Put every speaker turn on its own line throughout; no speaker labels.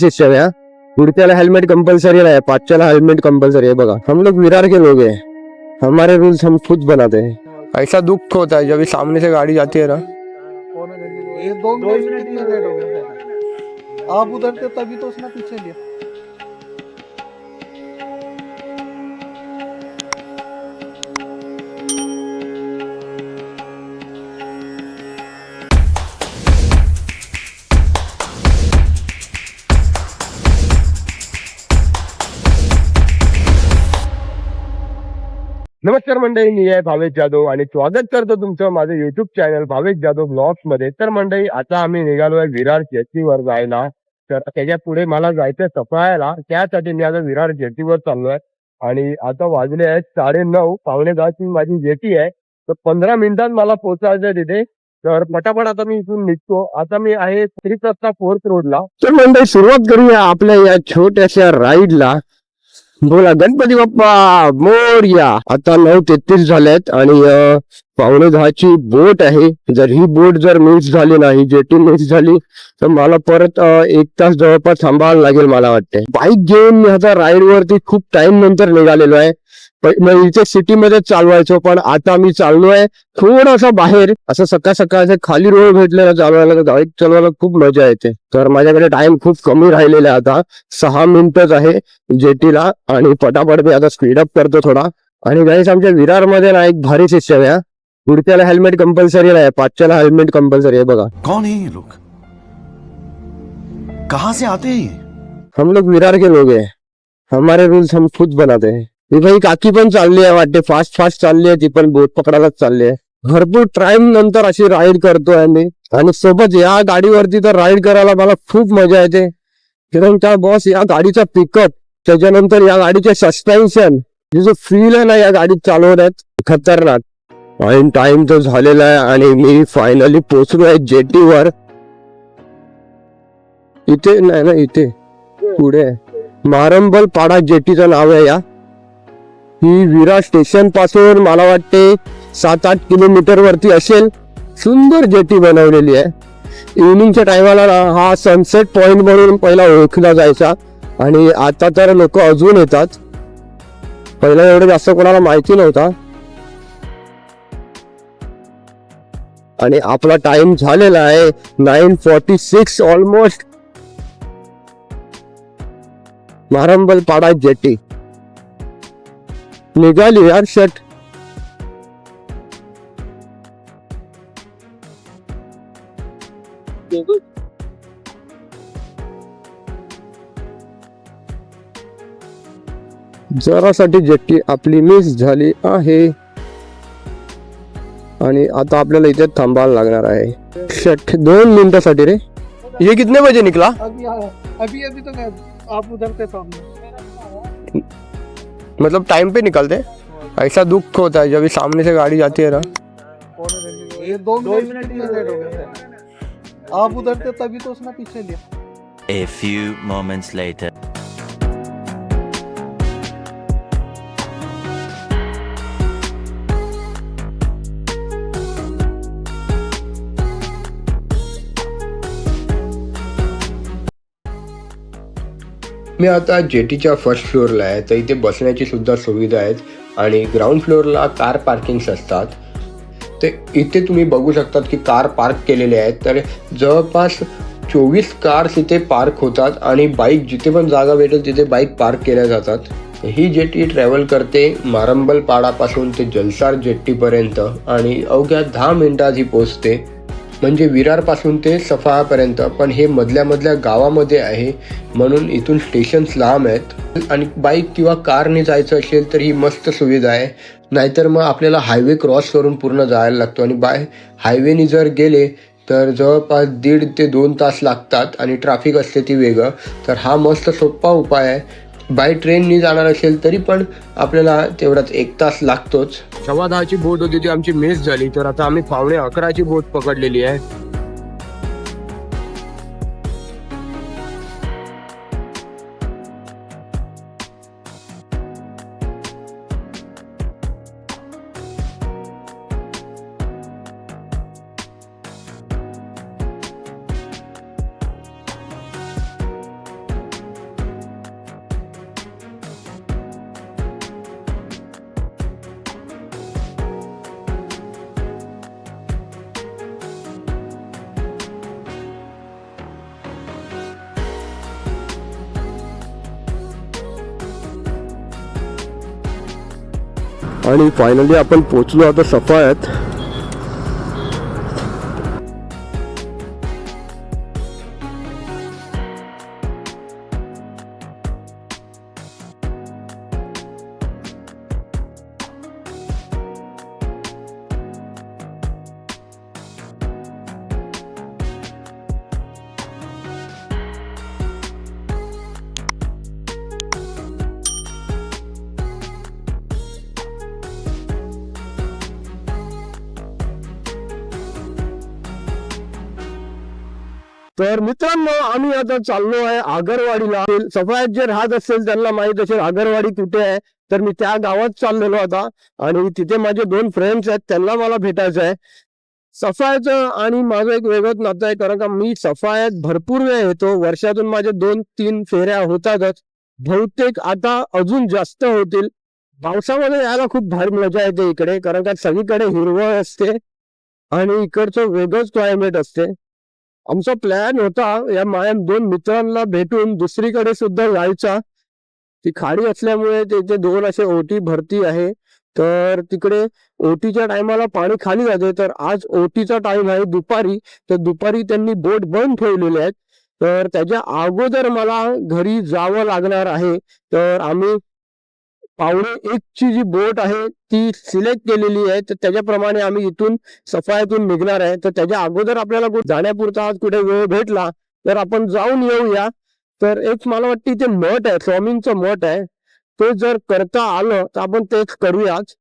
System है। पुढच्याला helmet compulsory है, पाचच्याला helmet compulsory है। बघा हम लोग विरार के लोग हैं, हमारे रूल्स हम खुद बनाते हैं। ऐसा दुख होता है जब सामने से गाड़ी जाती है ना।
ये 2 मिनट कितना लेट हो गया। आप उधर थे तभी तो उसने पीछे लिया।
नमस्कार मंडळी, मी आहे भावेश जाधव आणि स्वागत करतो तुमचं माझं YouTube channel Bhavesh Jadhav blogs मध्ये। तर मंडळी आता आम्ही निघालोय विरार जेटीवर जायला। तर त्याच्या पुढे मला जायचंय सफाळ्याला, त्यासाठी मी आता विरार जेटीवर चाललोय। आणि आता वाजले आहेत 9:30, पावणे 10ची माझी जेटी आहे। तर 15 मिनिटात मला पोहोचायचं तिथे। तर पटापट आता मी इथून निघतो। आता मी आहे श्रीप्रस्ता फोर्थ रोडला। तर मंडळी सुरुवात करूया आपल्या या छोट्याशा राईडला। बोला गणपती बाप्पा मोरया। आता 9:33 झाल्यात आणि पावणे 10ची बोट आहे। जर ही बोट जर मिस झाली नाही, जेटी मिस झाली तर मला परत 1 तास जवळपास थांबावं लागेल मला वाटते। बाईक घेऊन मी आता राईड वरती खूप टाइम नंतर निघालेलो आहे। मग इथे सिटी मध्ये चालवायचो, पण आता मी चाललोय थोडंसं बाहेर। असं सकाळ सकाळचे खाली रोड भेटले ना चालवायला, तर बाईक चालवायला खूप मजा येते। तर माझ्याकडे टाइम खूप कमी राहिलेला आहे, आता 6 मिनिटच आहे जेटीला। आणि पटापट मी आता स्पीड अप करतो थोडा। आणि गाईस आमच्या विरार मध्ये ना एक भारी सिस्टम आहे। पुढच्याला हेल्मेट कंपलसरी आहे, पाचच्याला हेल्मेट कंपलसरी है। बघा
कौन है ये लोग, कहां से आते हैं?
हम लोग विरार के लोग हैं, हमारे रूल्स हम खुद बनाते हैं। ही भाई काकी पण चालली आहे वाटते, फास्ट फास्ट चालली आहे ती पण, बोट पकडायलाच चालली आहे। भरपूर टाइम नंतर अशी राईड करतोय मी। आणि सोबत या गाडीवरती तर राईड करायला मला खूप मजा येते। कारण त्या बॉस या गाडीचा पिकअप, त्याच्यानंतर या गाडीचे सस्पेन्शन, जो फील आहे ना या गाडीत चालवण्यात, खतरनाक। आणि टाइम तर झालेला आहे आणि मी फायनली पोहोचलो आहे जेटीवर। इथे नाही ना, इथे पुढे मारंबल पाडा जेटीचं नाव आहे। या ही विरार स्टेशन पासून मला वाटते 7-8 किलोमीटर वरती असेल। सुंदर जेटी बनवलेली आहे। इव्हनिंगच्या टायमाला हा सनसेट पॉइंट म्हणून पहिला ओळखला जायचा, आणि आता तर लोक अजून येतात। पहिला एवढं जास्त कोणाला माहिती नव्हता। आणि आपला टाइम झालेला आहे 9:46 ऑलमोस्ट। मारंबल पाडा जेटी निघाली यार शट। जरासाठी जेटी आपली मिस झाली आहे आणि आता आपल्याला इथे थांबायला लागणार आहे। शट 2 मिनिटासाठी रे। ये कितने बजे निकला?
अभी तो आप उधर थे सामने।
मतलब टाइम पे निकलते। ऐसा दुख होता है जब सामने से गाड़ी जाती है ना।
ये 2 मिनट कितना लेट हो गया। आप उधर थे तभी तो उसने पीछे लिया।
A few moments later.
मी आता जेटीच्या फर्स्ट फ्लोअरला आहे। तर इथे बसण्याची सुद्धा सुविधा आहेत आणि ग्राउंड फ्लोअरला कार पार्किंग्स असतात। ते इथे तुम्ही बघू शकतात की कार पार्क केलेले आहेत। तर जवळपास 24 कार्स इथे पार्क होतात आणि बाईक जिथे पण जागा भेटेल तिथे बाईक पार्क केल्या जातात। ही जेटी ट्रॅव्हल करते मारंबल पाडापासून ते जलसार जेट्टीपर्यंत आणि अवघ्या 10 मिनिटात ही पोहोचते। म्हणजे विरार पासून ते सफाळ्यापर्यंत। पण हे मधल्या गावामध्ये आहे, म्हणून इथून स्टेशन्स लांब आहेत। आणि बाईक किंवा कारने जायचं असेल तर ही मस्त सुविधा आहे। नाहीतर मग आपल्याला हायवे क्रॉस करून पूर्ण जायला लागतो, आणि हायवेने जर गेले तर जवळपास 1.5 ते 2 तास लागतात आणि ट्रॅफिक असते ती वेगळं। तर हा मस्त सोपा उपाय आहे। बाय ट्रेननी जाणार असेल तरी पण आपल्याला तेवढाच 1 तास लागतोच। 10:15ची बोट होती ती आमची मिस झाली, तर आता आम्ही 11:15ची बोट पकडलेली आहे। आणि फायनली आपण पोचलो आता सफाळ्यात. तर मित्रांनो आम्ही आता चाललो आहे आगरवाडीला. सफाळ्यात जे राहत असेल त्यांना माहित असेल आगरवाडी कुठे आहे. तर मी त्या गावात चाललेलो आता आणि तिथे माझे 2 फ्रेंड्स आहेत, त्यांना मला भेटायचं आहे. सफाळ्याचं आणि माझं एक वेगळंच नातं आहे, कारण का मी सफाळ्यात भरपूर वेळ येतो. वर्षातून माझे 2-3 फेऱ्या होतातच, बहुतेक आता अजून जास्त होतील. पावसामध्ये यायला खूप भारी मजा येते इकडे, कारण का सगळीकडे हिरवळ असते आणि इकडचं वेगळंच क्लायमेट असते. आमचा प्लॅन होता या माझ्या 2 मित्रांना भेटून दुसरीकडे सुद्धा जायचा. ती खाडी असल्यामुळे तिथे 2 असे ओटी भरती आहे, तर तिकडे ओटीच्या टायमाला पाणी खाली जाते. तर आज ओटीचा टाइम आहे दुपारी, तर दुपारी त्यांनी बोट बंद ठेवलेले आहेत. तर त्याच्या अगोदर मला घरी जावं लागणार आहे. तर आम्ही 1:45ची जी बोट आहे ती सिलेक्ट केलेली आहे, तर त्याच्याप्रमाणे आम्ही इथून सफाळ्यातून निघणार आहे. तर त्याच्या अगोदर आपल्याला जाण्यापुरता आज कुठे वेळ भेटला तर आपण जाऊन येऊया. तर एक मला वाटतं इथे मठ आहे, स्वामींचं मठ आहे, ते जर करता आलं तर आपण तेच करूयाच.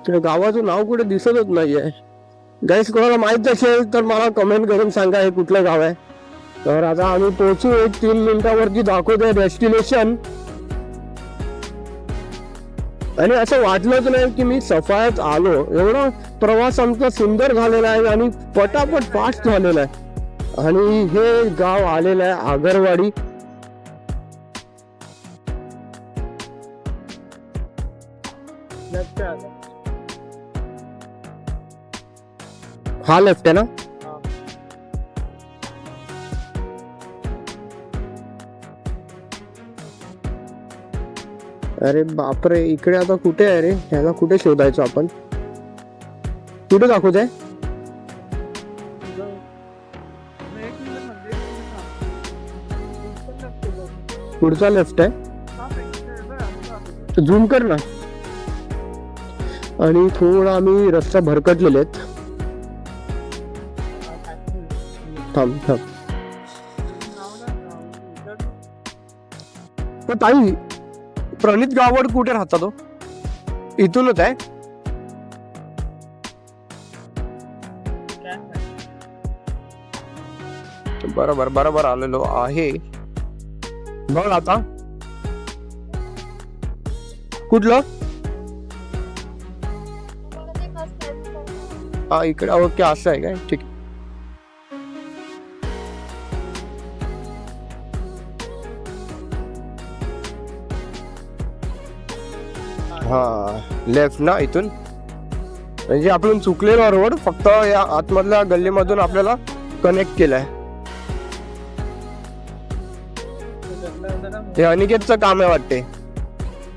त्या गावाचं नाव कुठे दिसतच नाहीये. गाईस कोणाला माहित असेल तर मला कमेंट करून सांगा हे कुठलं गाव आहे. तर आता आम्ही पोहोचू, 1-3 मिनिटावरती दाखवतोय डेस्टिनेशन. आणि असं वाटलंच नाही की मी सफाळ्यात आलो. एवढा प्रवास आमचा सुंदर झालेला आहे आणि पटापट फास्ट झालेला आहे. आणि हे गाव आलेलं आहे आगरवाडी. हा लेफ्ट आहे ना. अरे बापरे, इकडे आता कुठे आहे रे, ह्याला कुठे शोधायचं आपण. कुठे दाखवत आहे. पुढचा लेफ्ट आहे, झूम कर ना. आणि थोडा आम्ही रस्ता भरकटलेले आहेत. थांब थांब. ताई प्रणित गावड कुठे राहता तो. इथूनच आहे. बरोबर बरोबर आलेलो आहे. बघ आता कुठलं. हा इकडे ओके असं आहे काय, ठीक. हा लेफ्ट ना इथून, म्हणजे आपण चुकलेला रोड, फक्त या आतमधल्या गल्लीमधून आपल्याला कनेक्ट केलाय. हे अनिकेतचं काम आहे वाटते,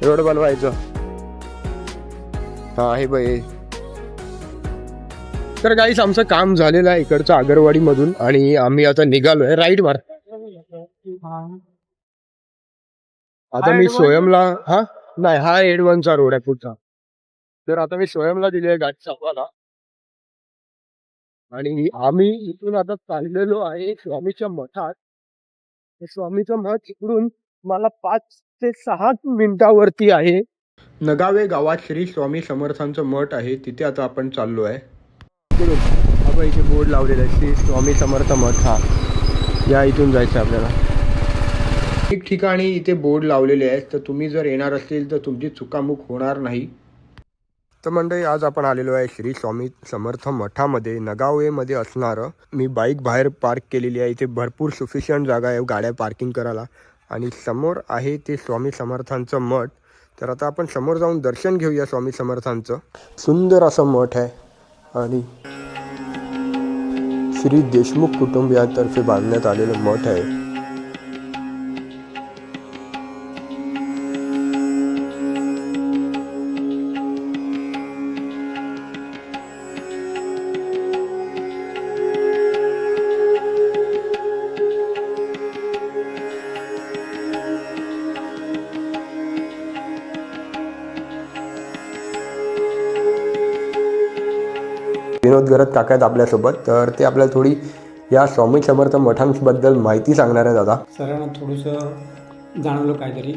रोड बनवायचं. हा हे बाई. तर गाईस आमचं काम झालेलं आहे इकडचं आगरवाडी मधून आणि आम्ही आता निघालोय. राईट मार. आता मी स्वयंला, हा नाही हा एडवनचा रोड आहे पुढचा. तर आता मी स्वयंला दिली आहे गाडी चालवायला आणि आम्ही इथून आता चाललेलो आहे स्वामीच्या मठात. स्वामीचं मठ इकडून मला 5 ते 6 मिनिटावरती आहे. नगावे गावात श्री स्वामी समर्थांचं मठ आहे, तिथे आता आपण चाललो आहे. आपण इथे बोर्ड लावलेला आहे श्री स्वामी समर्थ मठ. हा या इथून जायचं आपल्याला. एक ठिकाणी इथे बोर्ड लावलेले आहेत, तर तुम्ही जर येणार असतील तर तुमची चुकामुक होणार नाही. तर मंडळी आज आपण आलेलो आहे श्री स्वामी समर्थ मठामध्ये, नगावेमध्ये असणारं. मी बाईक बाहेर पार्क केलेली आहे. इथे भरपूर सफिशियंट जागा आहे गाड्या पार्किंग करायला आणि समोर आहे ते स्वामी समर्थांचं मठ. तर आता आपण समोर जाऊन दर्शन घेऊया स्वामी समर्थांचं. सुंदर असं मठ आहे आणि श्री देशमुख कुटुंबियांतर्फे बांधण्यात आलेलं मठ आहे. विनोद गरत काका आहेत आपल्यासोबत, तर ते आपल्याला थोडी या स्वामी समर्थ मठांबद्दल माहिती सांगणार आहेत दादा.
सरांना थोडंसं जाणवलं काहीतरी.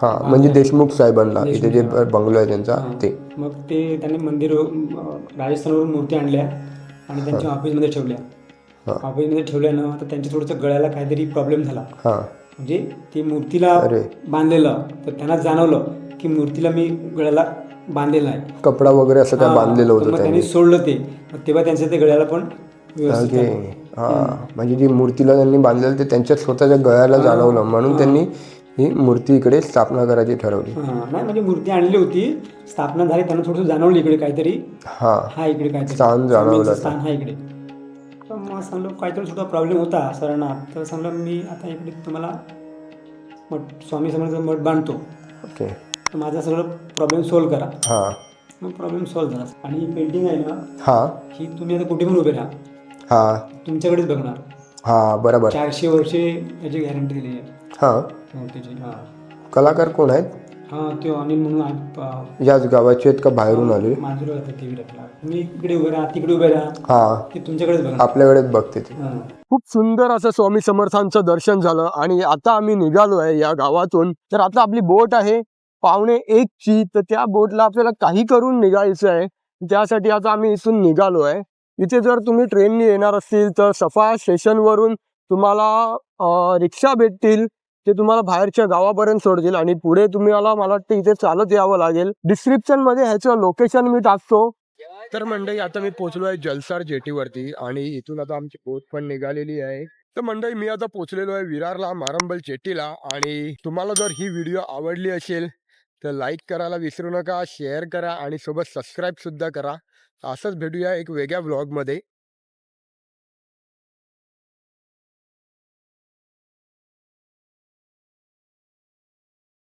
हां, म्हणजे देशमुख साहेबांना इथे जे बंगलो आहे त्यांचा ते.
मग ते त्यांनी मंदिर राजस्थानवरून मूर्ती आणल्या आणि त्यांच्या ऑफिसमध्ये ठेवल्या. ऑफिसमध्ये ठेवल्यानं तर त्यांच्या थोडंसं गळ्याला काहीतरी प्रॉब्लेम झाला.
हां,
म्हणजे ती मूर्तीला बांधलेलं तर त्यांना जाणवलं की मूर्तीला मी गळ्याला बांधलेलं आहे,
कपडा वगैरे असं काय बांधलेलं
तर
होतं
मग
त्यांनी.
त्यांनी सोडलं ते. मग तेव्हा त्यांच्या ते गळ्याला पण व्यवस्थित
ओके.
झालं.
हां, म्हणजे जी मूर्तीला त्यांनी बांधलेलं ते त्यांच्या स्वतःच्या गळ्याला जाणवलं, म्हणून त्यांनी ही मूर्ती इकडे स्थापना करायची ठरवली.
नाही म्हणजे मूर्ती आणली होती, स्थापना झाली, त्यांना थोडंसं जाणवलं इकडे काहीतरी.
हां,
हा इकडे काहीतरी
स्थान जाणवलं.
स्वामींचं स्थान हा इकडे. तर मग सांगलो काहीतरी छोटा प्रॉब्लेम होता सरांना. तर सांगलं मी आता इकडे तुम्हाला मठ स्वामी समर्थ मठ बांधतो,
ओके.
तर माझा सगळं प्रॉब्लेम सॉल्व करा.
हां,
मग प्रॉब्लेम सॉल्व झाला. आणि ही पेंटिंग आहे ना,
हां,
ही तुम्ही आता कुठे पण उभे राहा,
हां,
तुमच्याकडेच बघणार.
हां, बरोबर.
400 वर्षे याची गॅरंटी दिली आहे
हां,
मूर्तीची.
कलाकार कोण आहेत?
ते अनिल म्हणून आहे,
याच गावाचे आहेत का बाहेरून आले?
मांजूर टी व्ही टाकला. तुम्ही इकडे उभे राहा, तिकडे उभे राहा,
हां,
ते तुमच्याकडेच बघणार.
आपल्याकडेच बघते ते.
हां.
खूप सुंदर असं स्वामी समर्थांचं दर्शन झालं आणि आता आम्ही निघालो आहे या गावातून. तर आता आपली बोट आहे 1:45ची, तर त्या बोटला आपल्याला काही करून निघायचं आहे. त्यासाठी आता आम्ही इथून निघालो आहे. इथे जर तुम्ही ट्रेनने येणार असतील तर सफा स्टेशनवरून तुम्हाला रिक्षा भेटतील, ते तुम्हाला बाहेरच्या गावापर्यंत सोडतील आणि पुढे तुम्हाला मला वाटतं इथे चालत यावं लागेल. डिस्क्रिप्शनमध्ये ह्याचं लोकेशन मी टाकतो. तर मंडळी आता मी पोहोचलो आहे जलसार जेटीवरती आणि इथून आता आमची बोट पण निघालेली आहे. तर मंडळी मी आता पोहोचलेलो आहे विरारला, मारंबल जेटीला. आणि तुम्हाला जर ही व्हिडिओ आवडली असेल तर लाईक करायला विसरू नका, शेअर करा आणि सोबत सबस्क्राईब सुद्धा करा. असंच भेटूया एक वेगळ्या व्लॉगमध्ये.